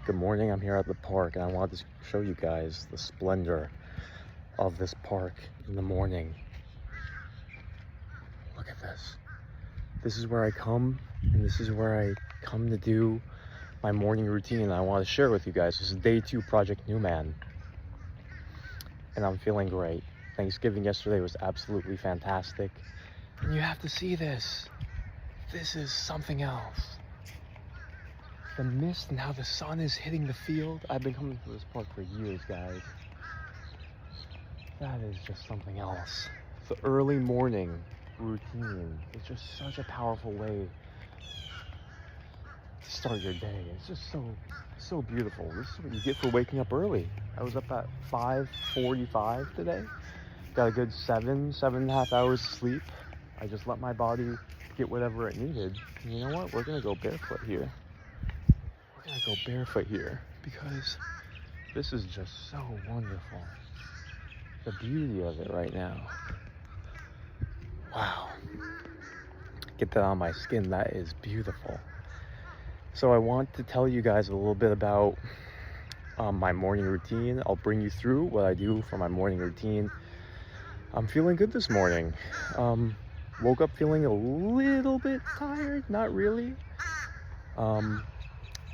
Good morning. I'm here at the park and I wanted to show you guys the splendor of this park in the morning. Look at this. This is where I come, and this is where I come to do my morning routine, and I want to share with you guys. This is day 2 Project Newman, and I'm feeling great. Thanksgiving yesterday was absolutely fantastic, and you have to see this. This is something else. The mist and how the sun is hitting the field. I've been coming to this park for years, guys. That is just something else. The early morning routine is just such a powerful way to start your day. It's just so beautiful. This is what you get for waking up early. I was up at 5:45 today. Got a good 7.5 hours sleep. I just let my body get whatever it needed. And you know what? We're gonna go barefoot here. We're gonna go barefoot here because this is just so wonderful. The beauty of it right now. Wow. Get that on my skin. That is beautiful. So I want to tell you guys a little bit about my morning routine. I'll bring you through what I do for my morning routine. I'm feeling good this morning. Woke up feeling a little bit tired, not really.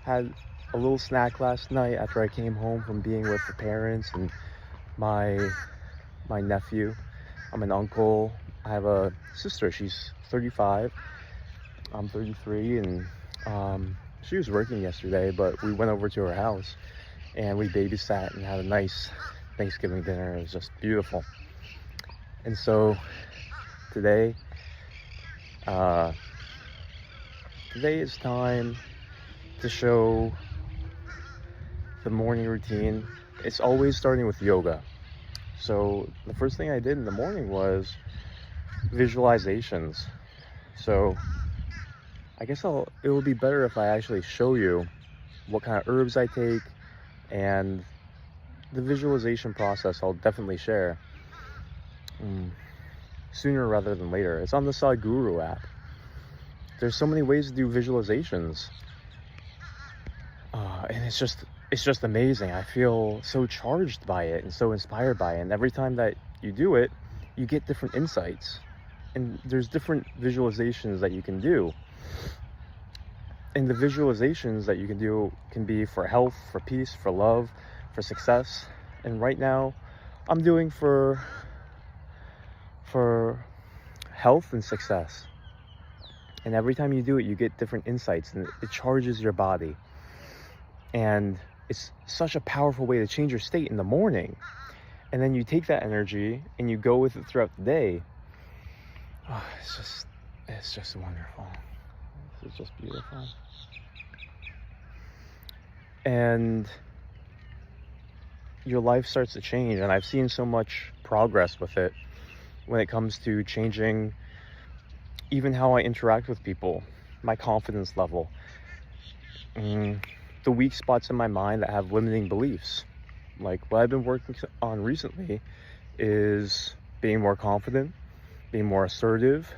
Had a little snack last night after I came home from being with the parents and my nephew. I'm an uncle. I have a sister. She's 35. I'm 33, and she was working yesterday, but we went over to her house and we babysat and had a nice Thanksgiving dinner. It was just beautiful. And so today is time to show the morning routine. It's always starting with yoga. So the first thing I did in the morning was visualizations. So I guess it would be better if I actually show you what kind of herbs I take, and the visualization process I'll definitely share sooner rather than later. It's on the Sadhguru app. There's so many ways to do visualizations, and it's just amazing. I feel so charged by it and so inspired by it, and every time that you do it, you get different insights, and there's different visualizations that you can do. And the visualizations that you can do can be for health, for peace, for love, for success. And right now I'm doing for health and success. And every time you do it, you get different insights, and it charges your body. And it's such a powerful way to change your state in the morning. And then you take that energy and you go with it throughout the day. Oh, it's just wonderful. This is just beautiful. And your life starts to change, and I've seen so much progress with it when it comes to changing even how I interact with people, my confidence level, the weak spots in my mind that have limiting beliefs. Like what I've been working on recently is being more confident, being more assertive,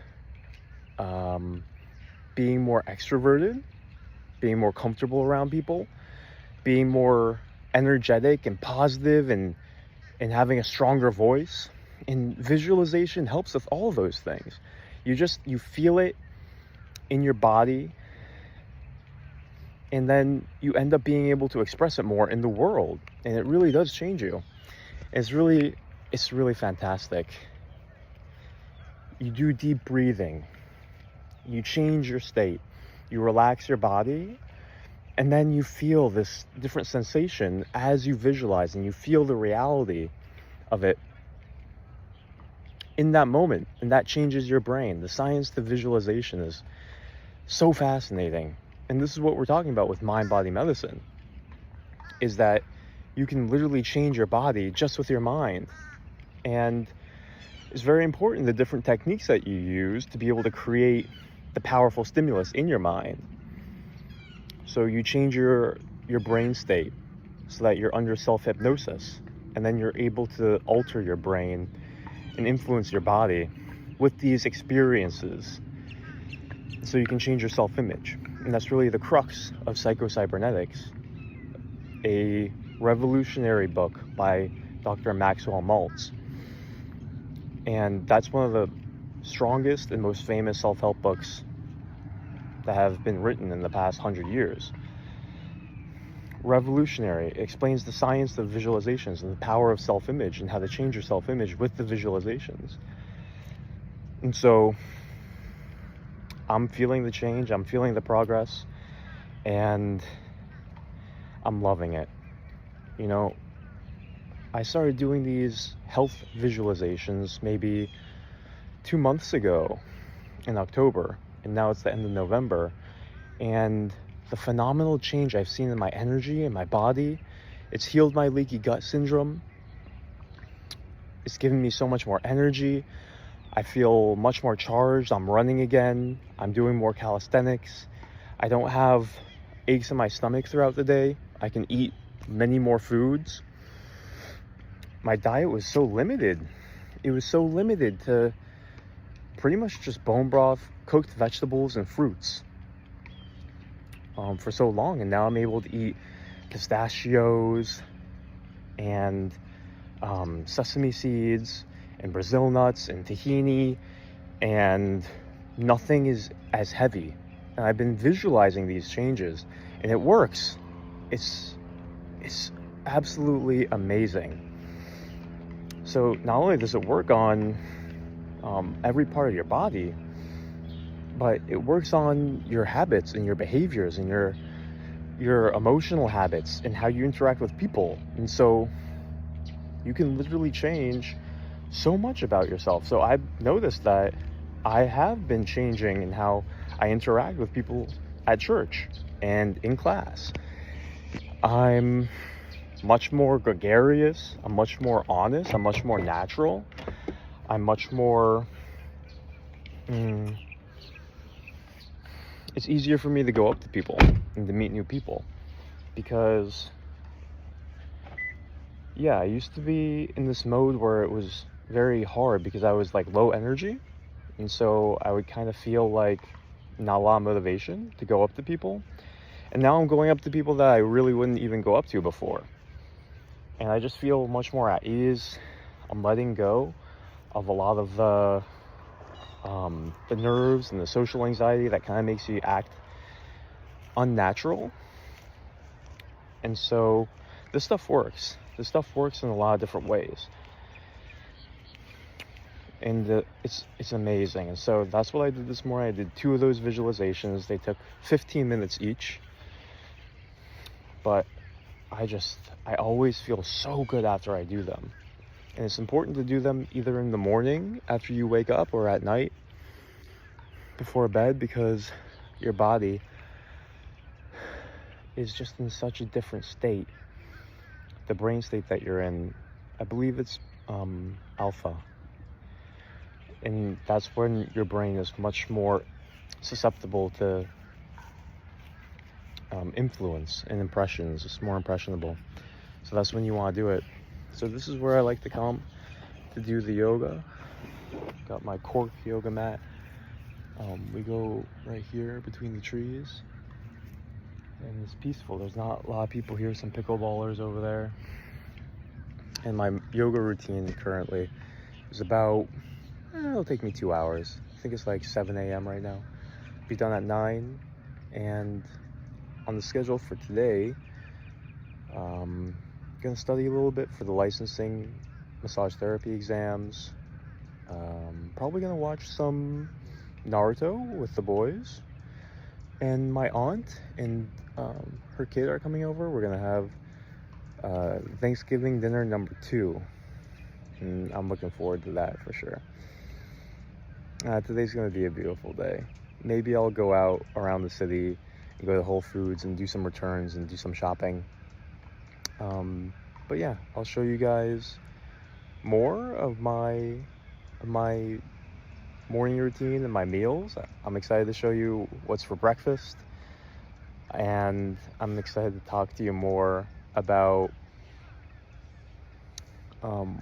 being more extroverted, being more comfortable around people, being more energetic and positive, and having a stronger voice. And visualization helps with all of those things. You feel it in your body, and then you end up being able to express it more in the world, and it really does change you. It's really fantastic. You do deep breathing, you change your state, you relax your body, and then you feel this different sensation as you visualize, and you feel the reality of it in that moment, and that changes your brain. The science to visualization is so fascinating. And this is what we're talking about with mind-body medicine, is that you can literally change your body just with your mind. And it's very important, the different techniques that you use to be able to create the powerful stimulus in your mind. So you change your brain state so that you're under self-hypnosis, and then you're able to alter your brain and influence your body with these experiences so you can change your self-image. And that's really the crux of psycho-cybernetics. a revolutionary book by Dr. Maxwell Maltz. And that's one of the strongest and most famous self-help books that have been written in the past 100 years. Revolutionary. It explains the science of visualizations and the power of self-image and how to change your self-image with the visualizations. And so I'm feeling the change, I'm feeling the progress, and I'm loving it. You know, I started doing these health visualizations maybe 2 months ago in October, and now it's the end of November, and the phenomenal change I've seen in my energy and my body, it's healed my leaky gut syndrome. It's given me so much more energy. I feel much more charged. I'm running again. I'm doing more calisthenics. I don't have aches in my stomach throughout the day. I can eat many more foods. My diet was so limited. It was so limited to pretty much just bone broth, cooked vegetables, and fruits for so long. And now I'm able to eat pistachios and sesame seeds and Brazil nuts and tahini, and nothing is as heavy. And I've been visualizing these changes, and it works. It's absolutely amazing. So not only does it work on every part of your body, but it works on your habits and your behaviors and your emotional habits and how you interact with people. And so you can literally change so much about yourself. So I've noticed that I have been changing in how I interact with people at church and in class. I'm much more gregarious. I'm much more honest. I'm much more natural. I'm much more... it's easier for me to go up to people and to meet new people, because I used to be in this mode where it was very hard because I was like low energy, and so I would kind of feel like not a lot of motivation to go up to people. And now I'm going up to people that I really wouldn't even go up to before, and I just feel much more at ease. I'm letting go of a lot of the nerves and the social anxiety that kind of makes you act unnatural. And so this stuff works. This stuff works in a lot of different ways, and it's amazing. And so that's what I did this morning. I did 2 of those visualizations. They took 15 minutes each, but I always feel so good after I do them. And it's important to do them either in the morning after you wake up or at night before bed, because your body is just in such a different state. The brain state that you're in, I believe it's alpha. And that's when your brain is much more susceptible to influence and impressions. It's more impressionable. So that's when you want to do it. So this is where I like to come to do the yoga. Got my cork yoga mat. We go right here between the trees, and it's peaceful. There's not a lot of people here, some pickleballers over there. And my yoga routine currently is about, it'll take me 2 hours. I think it's like 7 a.m. right now. Be done at 9. And on the schedule for today, gonna study a little bit for the licensing massage therapy exams. Probably gonna watch some Naruto with the boys. And my aunt and her kid are coming over. We're gonna have Thanksgiving dinner number 2, and I'm looking forward to that for sure. Today's gonna be a beautiful day. Maybe I'll go out around the city and go to Whole Foods and do some returns and do some shopping. But yeah, I'll show you guys more of my morning routine and my meals. I'm excited to show you what's for breakfast, and I'm excited to talk to you more about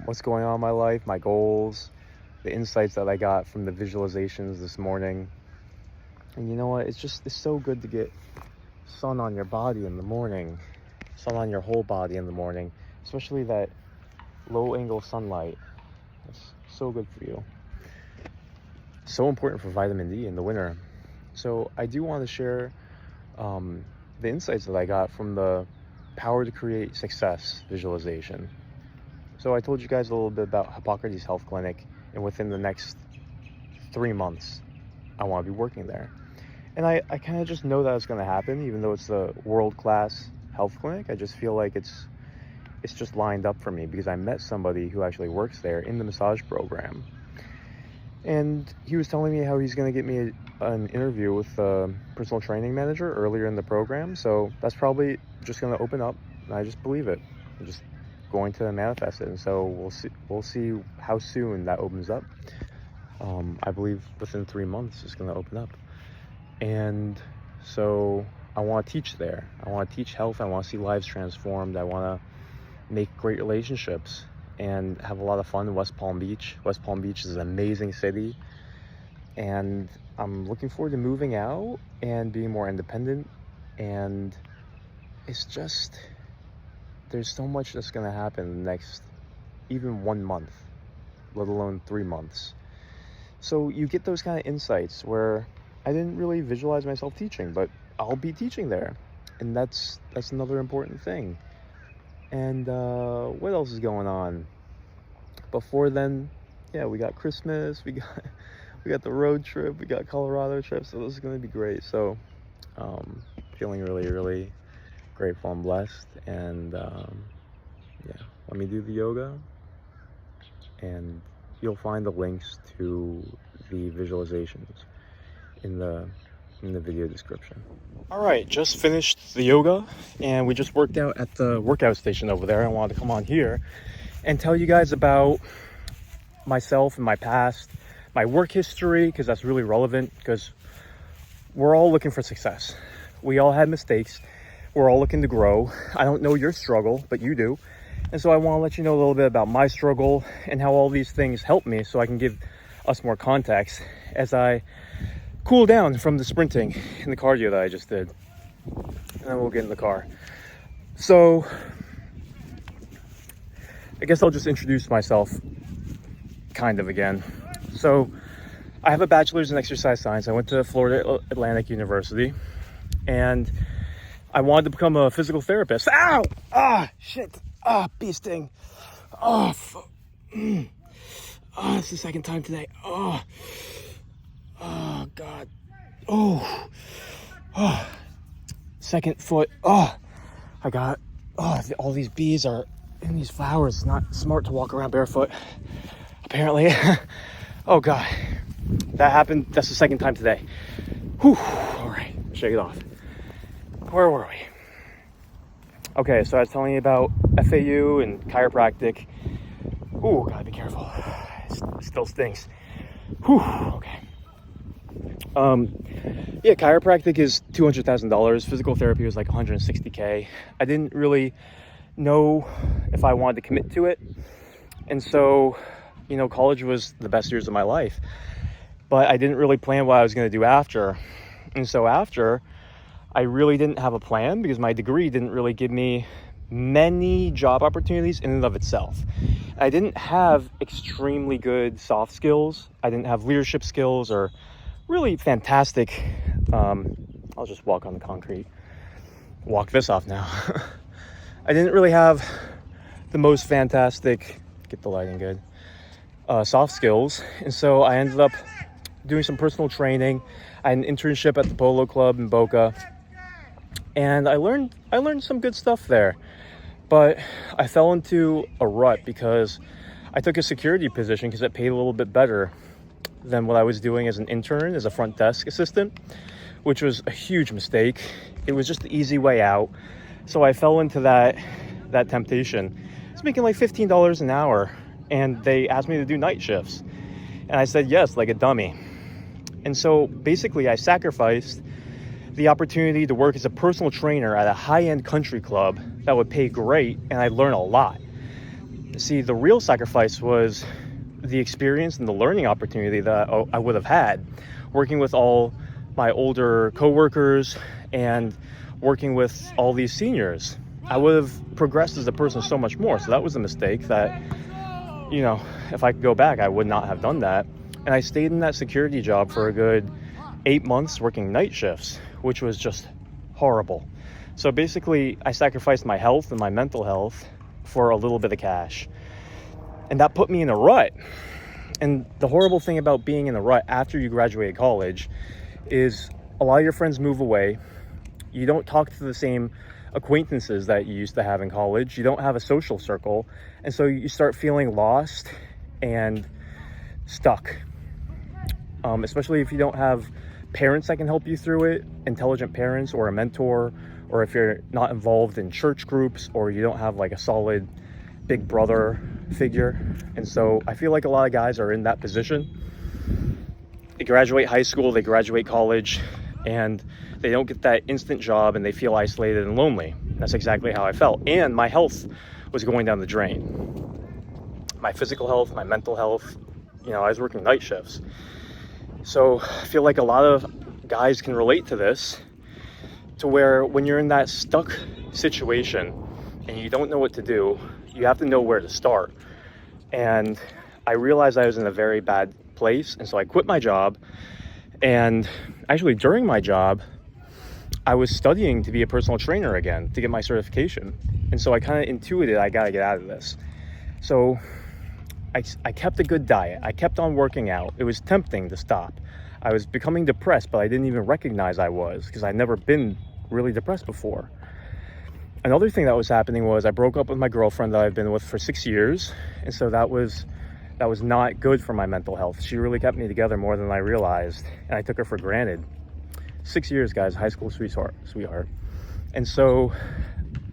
what's going on in my life, my goals, the insights that I got from the visualizations this morning. And you know what, it's so good to get sun on your body in the morning. sun on your whole body in the morning, especially that low angle sunlight. It's so good for you. So important for vitamin D in the winter. So I do want to share the insights that I got from the Power to Create Success visualization. So I told you guys a little bit about Hippocrates Health Clinic, and within the next 3 months, I want to be working there. And I kind of just know that it's going to happen, even though it's a world-class health clinic. I just feel like it's just lined up for me because I met somebody who actually works there in the massage program. And he was telling me how he's going to get me an interview with the personal training manager earlier in the program. So that's probably just going to open up, and I just believe it. I'm just going to manifest it. And so we'll see how soon that opens up. I believe within 3 months it's going to open up. And so I want to teach there. I want to teach health. I want to see lives transformed. I want to make great relationships and have a lot of fun in West Palm Beach. West Palm Beach is an amazing city, and I'm looking forward to moving out and being more independent. And it's just, there's so much that's going to happen in the next even 1 month, let alone 3 months. So you get those kind of insights where I didn't really visualize myself teaching, but I'll be teaching there, and that's another important thing. And what else is going on? Before then, yeah, we got Christmas, we got the road trip, we got Colorado trip, so this is going to be great. So feeling really, really grateful and blessed. And yeah, let me do the yoga, and you'll find the links to the visualizations in the video description. All right, just finished the yoga, and we just worked out at the workout station over there. I wanted to come on here and tell you guys about myself and my past, my work history, because that's really relevant, because we're all looking for success. We all had mistakes. We're all looking to grow. I don't know your struggle, but you do. And so I want to let you know a little bit about my struggle and how all these things help me, so I can give us more context as I cool down from the sprinting and the cardio that I just did. And then we'll get in the car. So I guess I'll just introduce myself kind of again. So I have a bachelor's in exercise science. I went to Florida Atlantic University, and I wanted to become a physical therapist. Ow! Ah, shit. Ah, bee sting. Oh, oh, it's the second time today. Oh, oh God. Oh, oh, second foot. Oh, I got, oh, all these bees are in these flowers. It's not smart to walk around barefoot, apparently. Oh God, that happened. That's the second time today. Whew. All right, shake it off. Where were we? Okay, so I was telling you about FAU and chiropractic. Ooh, gotta be careful. It still stings. Whew, okay. Yeah, chiropractic is $200,000. Physical therapy was like $160K. I didn't really know if I wanted to commit to it. And so, you know, college was the best years of my life. But I didn't really plan what I was going to do after. And so after, I really didn't have a plan because my degree didn't really give me many job opportunities in and of itself. I didn't have extremely good soft skills. I didn't have leadership skills or really fantastic, I'll just walk on the concrete, walk this off now. I didn't really have the most fantastic, get the lighting good, soft skills. And so I ended up doing some personal training. I had an internship at the Polo Club in Boca, and I learned some good stuff there. But I fell into a rut because I took a security position because it paid a little bit better than what I was doing as an intern, as a front desk assistant, which was a huge mistake. It was just the easy way out. So I fell into that temptation. I was making like $15 an hour, and they asked me to do night shifts. And I said yes, like a dummy. And so basically I sacrificed the opportunity to work as a personal trainer at a high-end country club that would pay great, and I'd learn a lot. See, the real sacrifice was the experience and the learning opportunity that I would have had working with all my older coworkers and working with all these seniors. I would have progressed as a person so much more. So that was a mistake that, you know, if I could go back, I would not have done that. And I stayed in that security job for a good 8 months working night shifts, which was just horrible. So basically, I sacrificed my health and my mental health for a little bit of cash. And that put me in a rut. And the horrible thing about being in a rut after you graduate college is a lot of your friends move away. You don't talk to the same acquaintances that you used to have in college. You don't have a social circle. And so you start feeling lost and stuck. Especially if you don't have parents that can help you through it, intelligent parents or a mentor, or if you're not involved in church groups, or you don't have like a solid big brother figure. And so I feel like a lot of guys are in that position. They graduate high school, they graduate college, and they don't get that instant job, and they feel isolated and lonely. That's exactly how I felt. And my health was going down the drain. My physical health, my mental health, you know, I was working night shifts. So I feel like a lot of guys can relate to this, to where when you're in that stuck situation and you don't know what to do, you have to know where to start. And I realized I was in a very bad place, and so I quit my job. And actually during my job, I was studying to be a personal trainer again, to get my certification. And so I kind of intuited I gotta get out of this. So I kept a good diet. I kept on working out. It was tempting to stop. I was becoming depressed, but I didn't even recognize I was, because I'd never been really depressed before. Another thing that was happening was I broke up with my girlfriend that I've been with for 6 years. And so that was not good for my mental health. She really kept me together more than I realized, and I took her for granted. 6 years, guys, high school sweetheart. And so,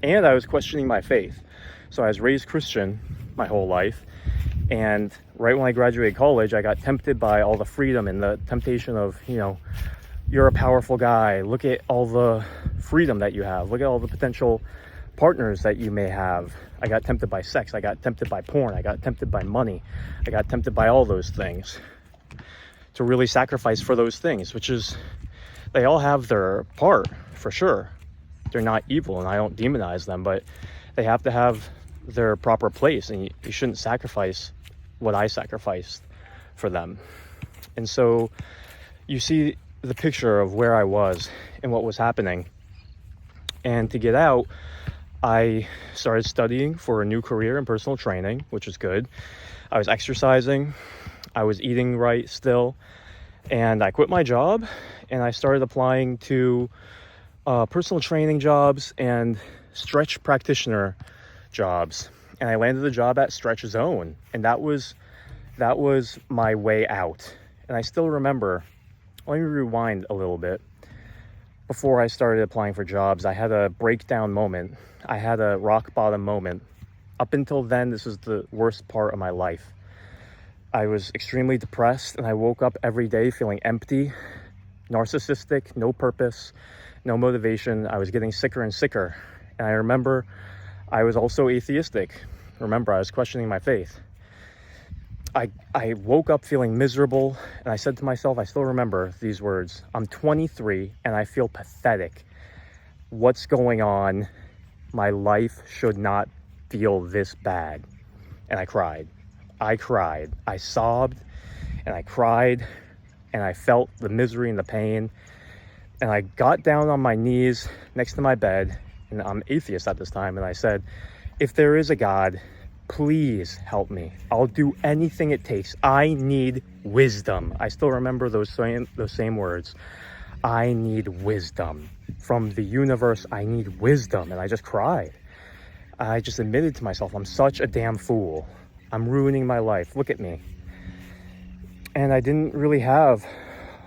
and I was questioning my faith. So I was raised Christian my whole life. And right when I graduated college, I got tempted by all the freedom and the temptation of, you know, you're a powerful guy. Look at all the freedom that you have. Look at all the potential partners that you may have. I got tempted by sex. I got tempted by porn. I got tempted by money. I got tempted by all those things, to really sacrifice for those things, which is, they all have their part for sure. They're not evil, and I don't demonize them, but they have to have their proper place, and you shouldn't sacrifice what I sacrificed for them. And so you see the picture of where I was and what was happening. And to get out, I started studying for a new career in personal training, which is good. I was exercising, I was eating right still, and I quit my job and I started applying to personal training jobs and stretch practitioner jobs. And I landed a job at Stretch Zone, and that was my way out. And I still remember, let me rewind a little bit. Before I started applying for jobs, I had a breakdown moment. I had a rock bottom moment. Up until then, this was the worst part of my life. I was extremely depressed, and I woke up every day feeling empty, narcissistic, no purpose, no motivation. I was getting sicker and sicker. And I remember I was also atheistic. Remember, I was questioning my faith. I woke up feeling miserable, and I said to myself, I still remember these words: I'm 23 and I feel pathetic. What's going on? My life should not feel this bad. And I cried. I sobbed, and I cried, and I felt the misery and the pain. And I got down on my knees next to my bed, and I'm atheist at this time, and I said, if there is a God, please help me. I'll do anything it takes. I need wisdom. I still remember those same words. I need wisdom. From the universe, I need wisdom. And I just cried. I just admitted to myself, I'm such a damn fool. I'm ruining my life. Look at me. And I didn't really have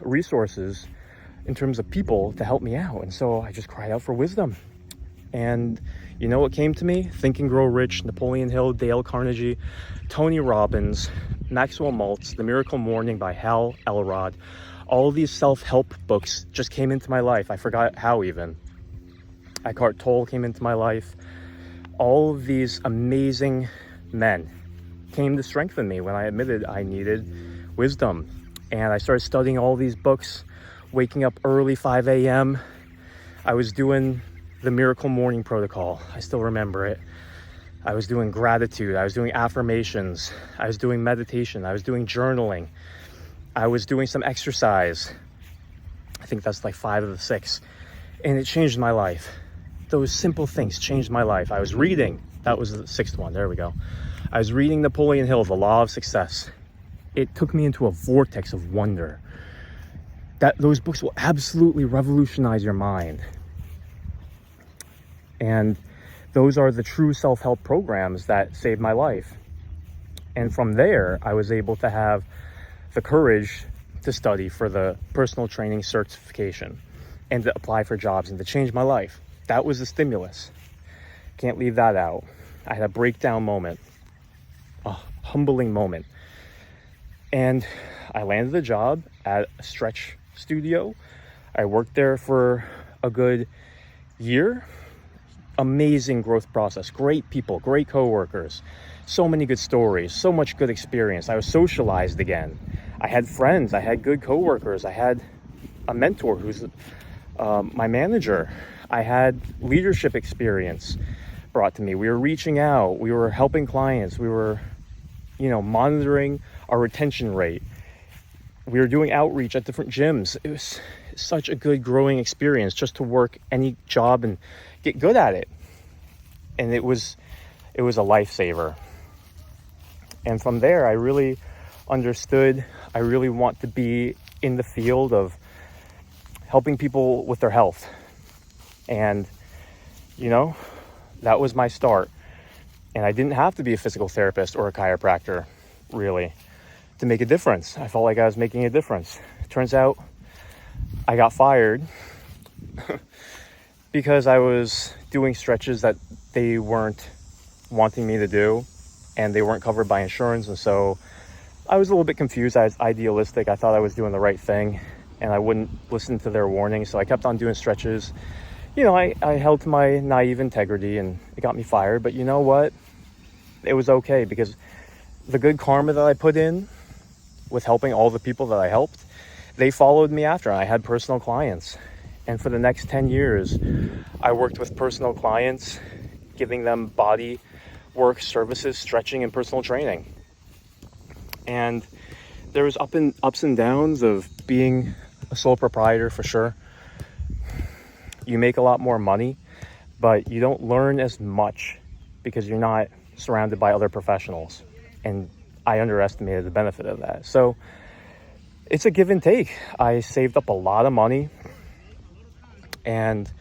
resources in terms of people to help me out. And so I just cried out for wisdom. And you know what came to me? Think and Grow Rich, Napoleon Hill, Dale Carnegie, Tony Robbins, Maxwell Maltz, The Miracle Morning by Hal Elrod. All of these self-help books just came into my life. I forgot how even. Eckhart Tolle came into my life. All of these amazing men came to strengthen me when I admitted I needed wisdom. And I started studying all these books, waking up early, 5 a.m. I was doing the Miracle Morning Protocol. I still remember it. I was doing gratitude. I was doing affirmations. I was doing meditation. I was doing journaling. I was doing some exercise. I think that's like 5 of the 6. And it changed my life. Those simple things changed my life. I was reading. That was the 6th one. There we go. I was reading Napoleon Hill, The Law of Success. It took me into a vortex of wonder. Those books will absolutely revolutionize your mind. And those are the true self-help programs that saved my life. And from there, I was able to have the courage to study for the personal training certification and to apply for jobs and to change my life. That was the stimulus. Can't leave that out. I had a breakdown moment, a humbling moment. And I landed a job at a stretch studio. I worked there for a good year. Amazing growth process, great people, great coworkers, so many good stories, so much good experience. I was socialized again. I had friends, I had good coworkers, I had a mentor who's my manager. I had leadership experience brought to me. We were reaching out, we were helping clients, we were, monitoring our retention rate. We were doing outreach at different gyms. It was such a good growing experience just to work any job and get good at it. And it was a lifesaver. And from there, I really understood I really want to be in the field of helping people with their health. And, that was my start. And I didn't have to be a physical therapist or a chiropractor, really, to make a difference. I felt like I was making a difference. Turns out I got fired because I was doing stretches that they weren't wanting me to do, and they weren't covered by insurance. And so I was a little bit confused. I was idealistic. I thought I was doing the right thing, and I wouldn't listen to their warnings. So I kept on doing stretches. I held to my naive integrity, and it got me fired. But you know what? It was okay, because the good karma that I put in with helping all the people that I helped, they followed me after. I had personal clients. And for the next 10 years, I worked with personal clients, giving them body work services, stretching, and personal training. And there was ups and downs of being a sole proprietor, for sure. You make a lot more money, but you don't learn as much because you're not surrounded by other professionals. And I underestimated the benefit of that. So it's a give and take. I saved up a lot of money, and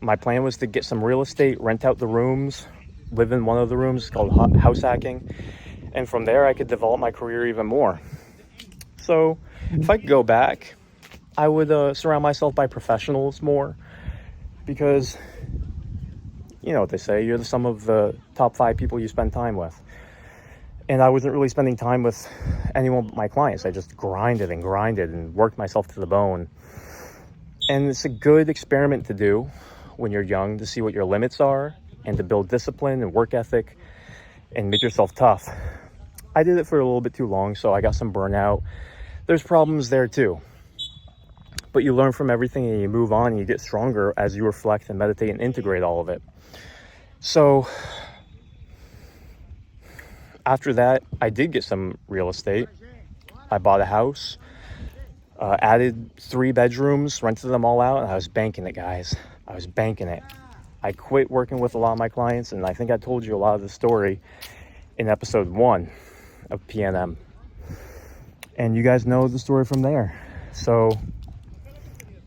my plan was to get some real estate, rent out the rooms, live in one of the rooms. It's called house hacking. And from there, I could develop my career even more. So if I could go back, I would surround myself by professionals more, because you know what they say, you're the sum of the top 5 people you spend time with. And I wasn't really spending time with anyone but my clients. I just grinded and worked myself to the bone. And it's a good experiment to do when you're young, to see what your limits are and to build discipline and work ethic and make yourself tough. I did it for a little bit too long, so I got some burnout. There's problems there too. But you learn from everything and you move on and you get stronger as you reflect and meditate and integrate all of it. So after that, I did get some real estate. I bought a house, added 3 bedrooms, rented them all out, and I was banking it, guys. I was banking it. I quit working with a lot of my clients, and I think I told you a lot of the story in episode 1 of PNM. And you guys know the story from there. So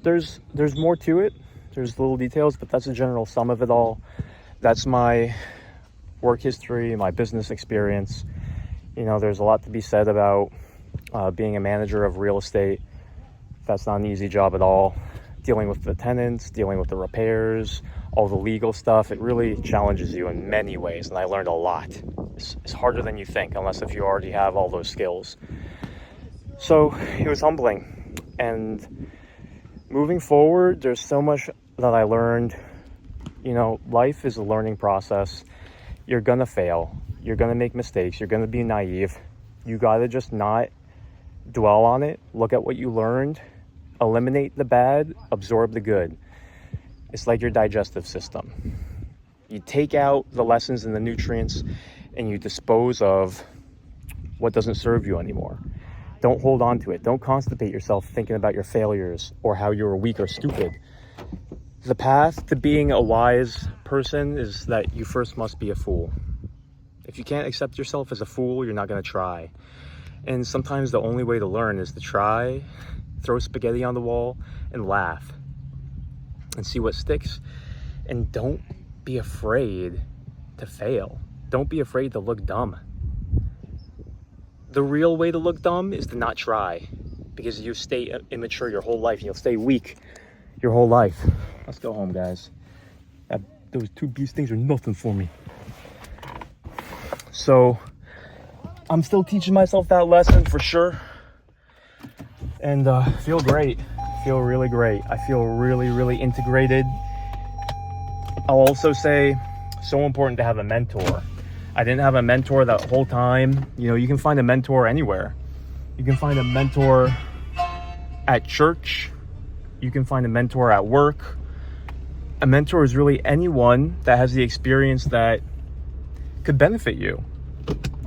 there's more to it. There's little details, but that's a general sum of it all. That's my work history, my business experience. There's a lot to be said about being a manager of real estate. That's not an easy job at all. Dealing with the tenants, dealing with the repairs, all the legal stuff. It really challenges you in many ways, and I learned a lot. It's harder than you think, unless if you already have all those skills. So it was humbling. And moving forward, there's so much that I learned. Life is a learning process. You're gonna fail. You're gonna make mistakes. You're gonna be naive. You gotta just not dwell on it. Look at what you learned. Eliminate the bad. Absorb the good. It's like your digestive system. You take out the lessons and the nutrients and you dispose of what doesn't serve you anymore. Don't hold on to it. Don't constipate yourself thinking about your failures or how you're weak or stupid. The path to being a wise person is that you first must be a fool. If you can't accept yourself as a fool, you're not going to try. And sometimes the only way to learn is to try, throw spaghetti on the wall, and laugh. And see what sticks. And don't be afraid to fail. Don't be afraid to look dumb. The real way to look dumb is to not try. Because you stay immature your whole life. You'll stay weak your whole life. Let's go home, guys. Those two beast things are nothing for me. So, I'm still teaching myself that lesson for sure. And feel great. Feel really great. I feel really, really integrated. I'll also say, so important to have a mentor. I didn't have a mentor that whole time. You know, you can find a mentor anywhere. You can find a mentor at church. You can find a mentor at work. A mentor is really anyone that has the experience that could benefit you.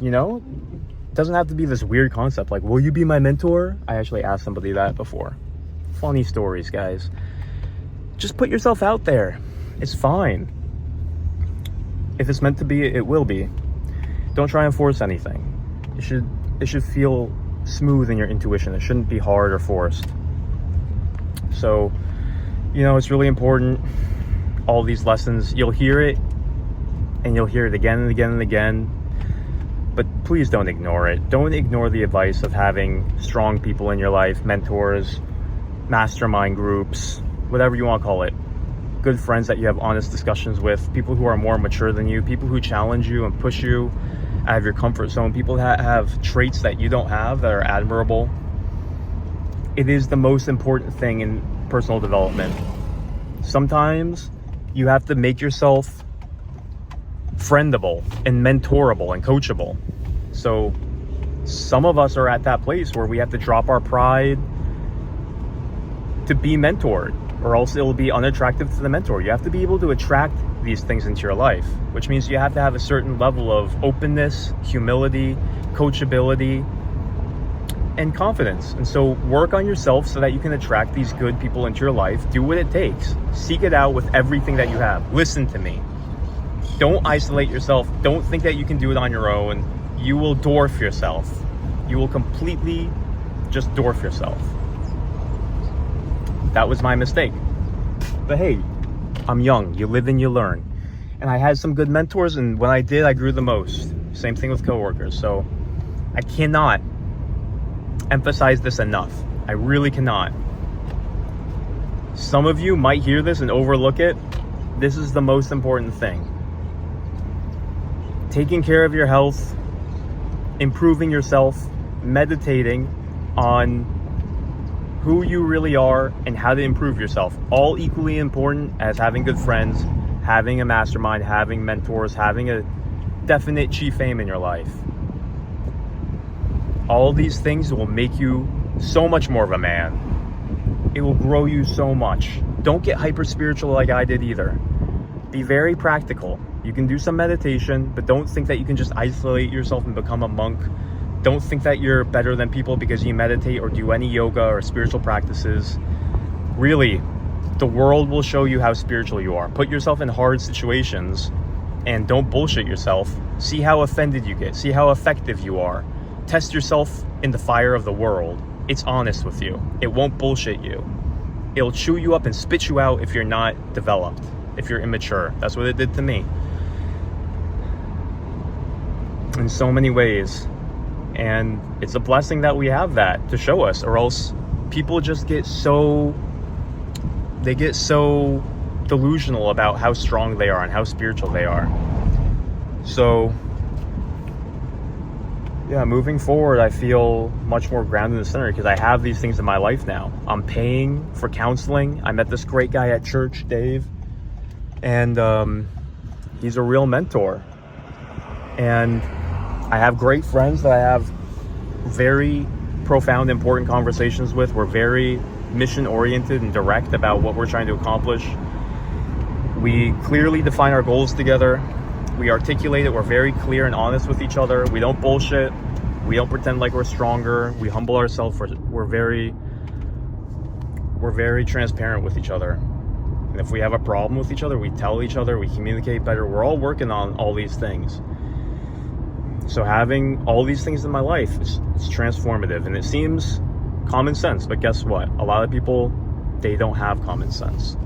You know, it doesn't have to be this weird concept like, will you be my mentor? I actually asked somebody that before. Funny stories, guys. Just put yourself out there. It's fine. If it's meant to be, it will be. Don't try and force anything. It should feel smooth in your intuition. It shouldn't be hard or forced. So, you know, it's really important. All these lessons, you'll hear it and you'll hear it again and again and again. But please don't ignore it. Don't ignore the advice of having strong people in your life, mentors, mastermind groups, whatever you want to call it. Good friends that you have honest discussions with, people who are more mature than you, people who challenge you and push you out of your comfort zone, people that have traits that you don't have that are admirable. It is the most important thing in personal development. Sometimes you have to make yourself friendable and mentorable and coachable. So some of us are at that place where we have to drop our pride to be mentored, or else it'll be unattractive to the mentor. You have to be able to attract these things into your life, which means you have to have a certain level of openness, humility, coachability, and confidence. And so work on yourself so that you can attract these good people into your life. Do what it takes. Seek it out with everything that you have. Listen to me. Don't isolate yourself. Don't think that you can do it on your own. You will dwarf yourself. You will completely just dwarf yourself. That was my mistake. But hey, I'm young. You live and you learn. And I had some good mentors, and when I did, I grew the most. Same thing with coworkers. So I cannot emphasize this enough. I really cannot. Some of you might hear this and overlook it. This is the most important thing. Taking care of your health, improving yourself, meditating on who you really are and how to improve yourself. All equally important as having good friends, having a mastermind, having mentors, having a definite chief aim in your life. All these things will make you so much more of a man. It will grow you so much. Don't get hyper spiritual like I did either. Be very practical. You can do some meditation, but don't think that you can just isolate yourself and become a monk. Don't think that you're better than people because you meditate or do any yoga or spiritual practices. Really, the world will show you how spiritual you are. Put yourself in hard situations and don't bullshit yourself. See how offended you get. See how effective you are. Test yourself in the fire of the world. It's honest with you. It won't bullshit you. It'll chew you up and spit you out if you're not developed, if you're immature. That's what it did to me. In so many ways. And it's a blessing that we have that to show us, or else people just get so delusional about how strong they are and how spiritual they are. So yeah, moving forward, I feel much more grounded and centered because I have these things in my life now. I'm paying for counseling. I met this great guy at church, Dave, and he's a real mentor. And I have great friends that I have very profound, important conversations with. We're very mission-oriented and direct about what we're trying to accomplish. We clearly define our goals together. We articulate it. We're very clear and honest with each other. We don't bullshit. We don't pretend like we're stronger. We humble ourselves. We're very transparent with each other. And if we have a problem with each other, we tell each other. We communicate better. We're all working on all these things. So having all these things in my life is transformative. And it seems common sense, but guess what? A lot of people, they don't have common sense.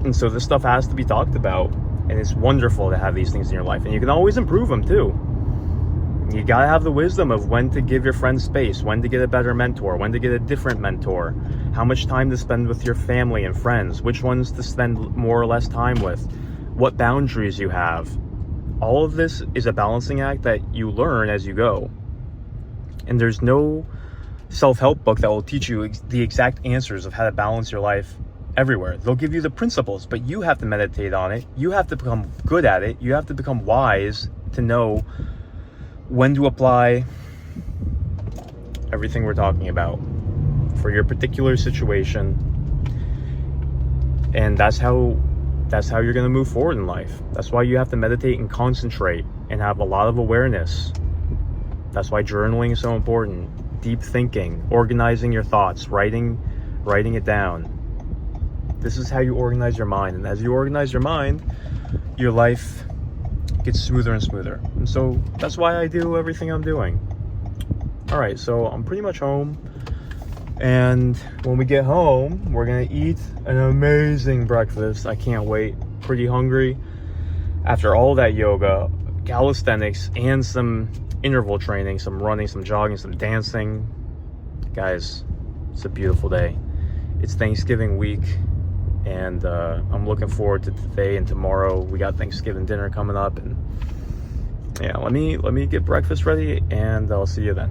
And so this stuff has to be talked about. And it's wonderful to have these things in your life. And you can always improve them too. You gotta have the wisdom of when to give your friends space, when to get a better mentor, when to get a different mentor, how much time to spend with your family and friends, which ones to spend more or less time with, what boundaries you have. All of this is a balancing act that you learn as you go. And there's no self-help book that will teach you the exact answers of how to balance your life everywhere. They'll give you the principles, but you have to meditate on it. You have to become good at it. You have to become wise to know when to apply everything we're talking about for your particular situation. And that's how you're going to move forward in life. That's why you have to meditate and concentrate and have a lot of awareness. That's why journaling is so important. Deep thinking, organizing your thoughts, writing it down. This is how you organize your mind. And as you organize your mind, your life gets smoother and smoother. And so that's why I do everything I'm doing. All right, so I'm pretty much home. And when we get home, we're going to eat an amazing breakfast. I can't wait. Pretty hungry. After all that yoga, calisthenics, and some interval training, some running, some jogging, some dancing. Guys, it's a beautiful day. It's Thanksgiving week. And I'm looking forward to today and tomorrow. We got Thanksgiving dinner coming up, and yeah, let me get breakfast ready, and I'll see you then.